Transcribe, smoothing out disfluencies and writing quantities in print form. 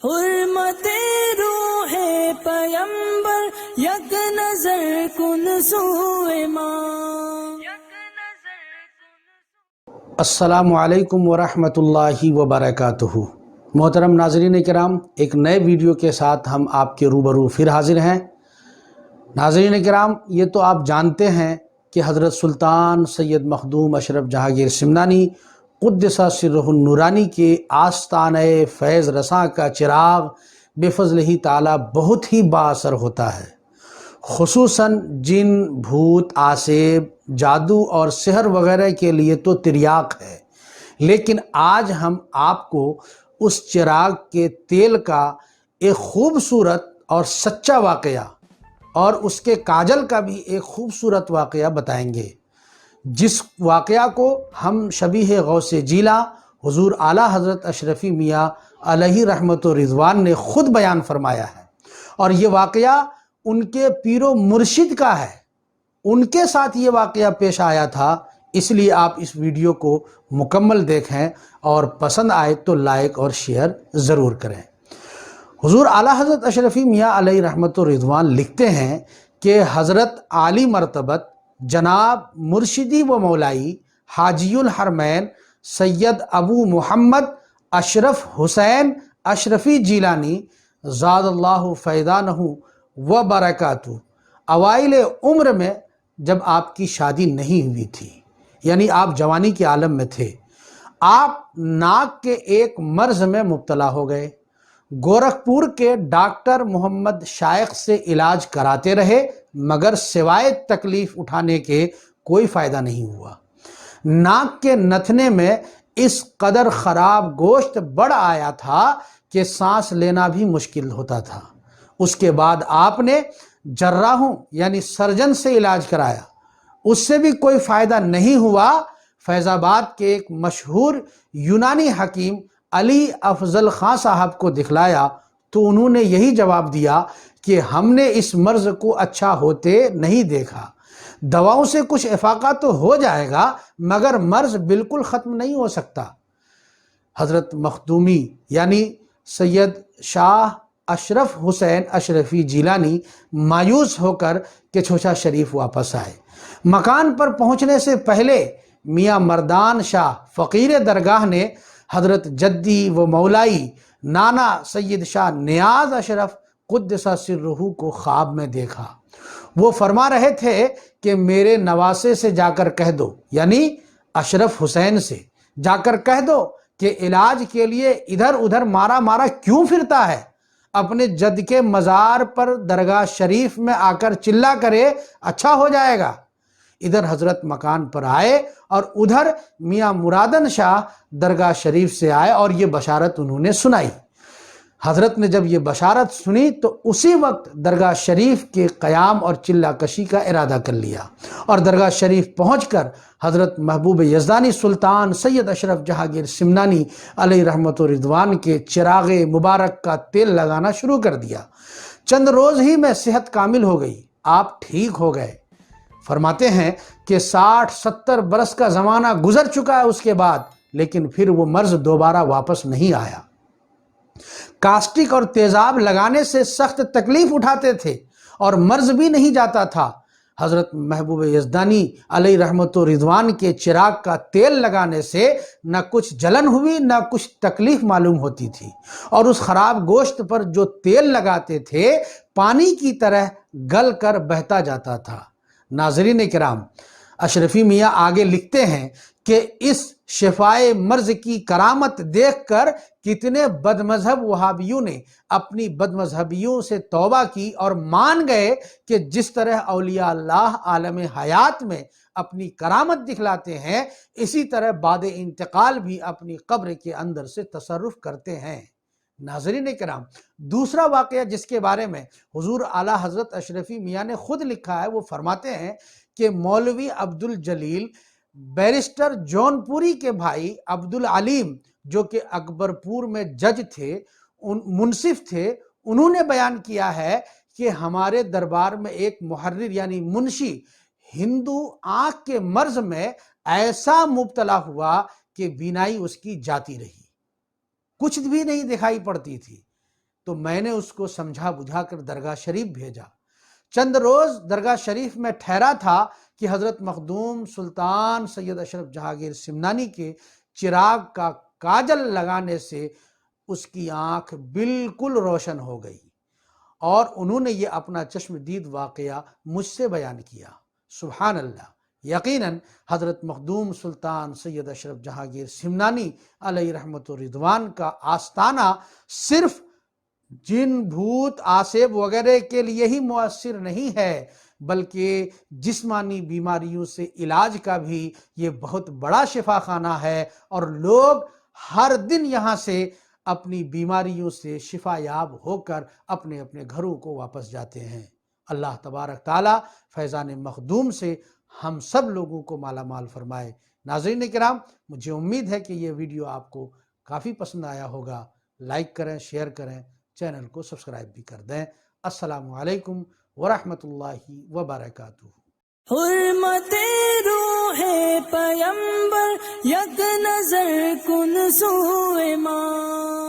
حرمت روح پیمبر یک نظر کن سوئے ماں. السلام علیکم ورحمۃ اللہ وبرکاتہ. محترم ناظرین کرام، ایک نئے ویڈیو کے ساتھ ہم آپ کے روبرو پھر حاضر ہیں. ناظرین کرام، یہ تو آپ جانتے ہیں کہ حضرت سلطان سید مخدوم اشرف جہانگیر سمنانی قدس سرہ النورانی کے آستانہ فیض رساں کا چراغ بفضلہ تعالی بہت ہی با اثر ہوتا ہے. خصوصاً جن، بھوت، آسیب، جادو اور سحر وغیرہ کے لیے تو تریاق ہے، لیکن آج ہم آپ کو اس چراغ کے تیل کا ایک خوبصورت اور سچا واقعہ اور اس کے کاجل کا بھی ایک خوبصورت واقعہ بتائیں گے، جس واقعہ کو ہم شبیہ غوث جیلہ حضور اعلیٰ حضرت اشرفی میاں علیہ رحمت و رضوان نے خود بیان فرمایا ہے. اور یہ واقعہ ان کے پیر و مرشد کا ہے، ان کے ساتھ یہ واقعہ پیش آیا تھا. اس لیے آپ اس ویڈیو کو مکمل دیکھیں اور پسند آئے تو لائک اور شیئر ضرور کریں. حضور اعلیٰ حضرت اشرفی میاں علیہ رحمت و رضوان لکھتے ہیں کہ حضرت عالی مرتبت جناب مرشدی و مولائی حاجی الحرمین سید ابو محمد اشرف حسین اشرفی جیلانی زاد اللہ فیضانہ و برکاتہ اوائل عمر میں جب آپ کی شادی نہیں ہوئی تھی، یعنی آپ جوانی کے عالم میں تھے، آپ ناک کے ایک مرض میں مبتلا ہو گئے. گورکھپور کے ڈاکٹر محمد شائخ سے علاج کراتے رہے، مگر سوائے تکلیف اٹھانے کے کوئی فائدہ نہیں ہوا. ناک کے نتھنے میں اس قدر خراب گوشت بڑھ آیا تھا کہ سانس لینا بھی مشکل ہوتا تھا. اس کے بعد آپ نے جراحوں یعنی سرجن سے علاج کرایا، اس سے بھی کوئی فائدہ نہیں ہوا. فیض آباد کے ایک مشہور یونانی حکیم علی افضل خان صاحب کو دکھلایا تو انہوں نے یہی جواب دیا کہ ہم نے اس مرض کو اچھا ہوتے نہیں دیکھا. دواؤں سے کچھ افاقہ تو ہو جائے گا مگر مرض بالکل ختم نہیں ہو سکتا. حضرت مخدومی یعنی سید شاہ اشرف حسین اشرفی جیلانی مایوس ہو کر کچھوچا شریف واپس آئے. مکان پر پہنچنے سے پہلے میاں مردان شاہ فقیر درگاہ نے حضرت جدی و مولائی نانا سید شاہ نیاز اشرف قدس سرہ کو خواب میں دیکھا. وہ فرما رہے تھے کہ میرے نواسے سے جا کر کہہ دو، یعنی اشرف حسین سے جا کر کہہ دو کہ علاج کے لیے ادھر ادھر مارا مارا کیوں پھرتا ہے، اپنے جد کے مزار پر درگاہ شریف میں آ کر چلا کرے، اچھا ہو جائے گا. ادھر حضرت مکان پر آئے اور ادھر میاں مرادن شاہ درگاہ شریف سے آئے اور یہ بشارت انہوں نے سنائی. حضرت نے جب یہ بشارت سنی تو اسی وقت درگاہ شریف کے قیام اور چلہ کشی کا ارادہ کر لیا اور درگاہ شریف پہنچ کر حضرت محبوب یزدانی سلطان سید اشرف جہانگیر سمنانی علیہ رحمت و رضوان کے چراغ مبارک کا تیل لگانا شروع کر دیا. چند روز ہی میں صحت کامل ہو گئی، آپ ٹھیک ہو گئے. فرماتے ہیں کہ 60-70 برس کا زمانہ گزر چکا ہے اس کے بعد، لیکن پھر وہ مرض دوبارہ واپس نہیں آیا. کاسٹک اور تیزاب لگانے سے سخت تکلیف اٹھاتے تھے اور مرض بھی نہیں جاتا تھا. حضرت محبوب یزدانی علیہ رحمت و رضوان کے چراغ کا تیل لگانے سے نہ کچھ جلن ہوئی نہ کچھ تکلیف معلوم ہوتی تھی، اور اس خراب گوشت پر جو تیل لگاتے تھے پانی کی طرح گل کر بہتا جاتا تھا. ناظرین کرام، اشرفی میاں آگے لکھتے ہیں کہ اس شفائے مرض کی کرامت دیکھ کر کتنے بد مذہب وہابیوں نے اپنی بد مذہبیوں سے توبہ کی اور مان گئے کہ جس طرح اولیاء اللہ عالم حیات میں اپنی کرامت دکھلاتے ہیں، اسی طرح بعد انتقال بھی اپنی قبر کے اندر سے تصرف کرتے ہیں. ناظرین کرام، دوسرا واقعہ جس کے بارے میں حضور اعلیٰ حضرت اشرفی میاں نے خود لکھا ہے، وہ فرماتے ہیں کہ مولوی عبد الجلیل بیرسٹر جون پوری کے بھائی عبد العلیم، جو کہ اکبرپور میں جج تھے، منصف تھے، انہوں نے بیان کیا ہے کہ ہمارے دربار میں ایک محرر یعنی منشی ہندو آنکھ کے مرض میں ایسا مبتلا ہوا کہ بینائی اس کی جاتی رہی، کچھ بھی نہیں دکھائی پڑتی تھی. تو میں نے اس کو سمجھا بجھا کر درگاہ شریف بھیجا۔ چند روز درگاہ شریف میں ٹھہرا تھا کہ حضرت مخدوم سلطان سید اشرف جہانگیر سمنانی کے چراغ کا کاجل لگانے سے اس کی آنکھ بالکل روشن ہو گئی، اور انہوں نے یہ اپنا چشم دید واقعہ مجھ سے بیان کیا۔ سبحان اللہ! یقیناً حضرت مخدوم سلطان سید اشرف جہانگیر سمنانی علیہ رحمت و رضوان کا آستانہ صرف جن بھوت آسیب وغیرہ کے لیے ہی مؤثر نہیں ہے، بلکہ جسمانی بیماریوں سے علاج کا بھی یہ بہت بڑا شفا خانہ ہے، اور لوگ ہر دن یہاں سے اپنی بیماریوں سے شفا یاب ہو کر اپنے اپنے گھروں کو واپس جاتے ہیں۔ اللہ تبارک تعالیٰ فیضان مخدوم سے ہم سب لوگوں کو مالا مال فرمائے۔ ناظرین کرام، مجھے امید ہے کہ یہ ویڈیو آپ کو کافی پسند آیا ہوگا۔ لائک کریں، شیئر کریں، چینل کو سبسکرائب بھی کر دیں۔ السلام علیکم ورحمۃ اللہ وبرکاتہ۔ حرمت روح پیمبر یک نظر کن سوئے ماں